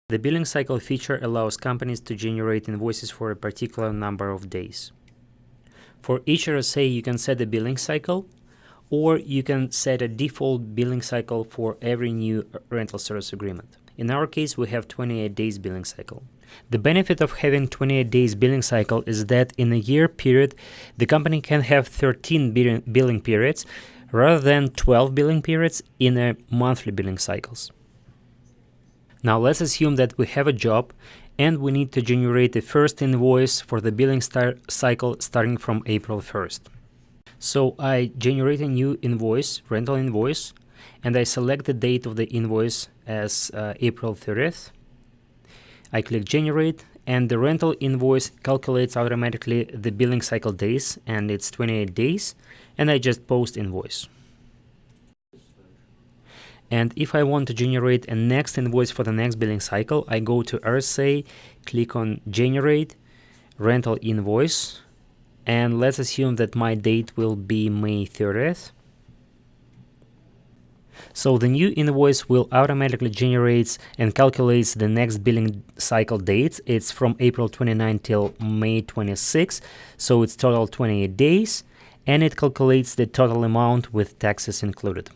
The billing cycle feature allows companies to generate invoices for a particular number of days. For each RSA, you can set a billing cycle, or you can set a default billing cycle for every new rental service agreement. In our case, we have 28 days billing cycle. The benefit of having 28 days billing cycle is that in a year period, the company can have 13 billing periods rather than 12 billing periods in a monthly billing cycles. Now let's assume that we have a job and we need to generate the first invoice for the billing cycle starting from April 1st. So I generate a new invoice, rental invoice, and I select the date of the invoice as April 30th. I click generate, and the rental invoice calculates automatically the billing cycle days, and it's 28 days, and I just post invoice. And if I want to generate a next invoice for the next billing cycle, I go to RSA, click on generate, rental invoice, and let's assume that my date will be May 30th. So the new invoice will automatically generate and calculates the next billing cycle dates. It's from April 29 till May 26, so it's total 28 days, and it calculates the total amount with taxes included.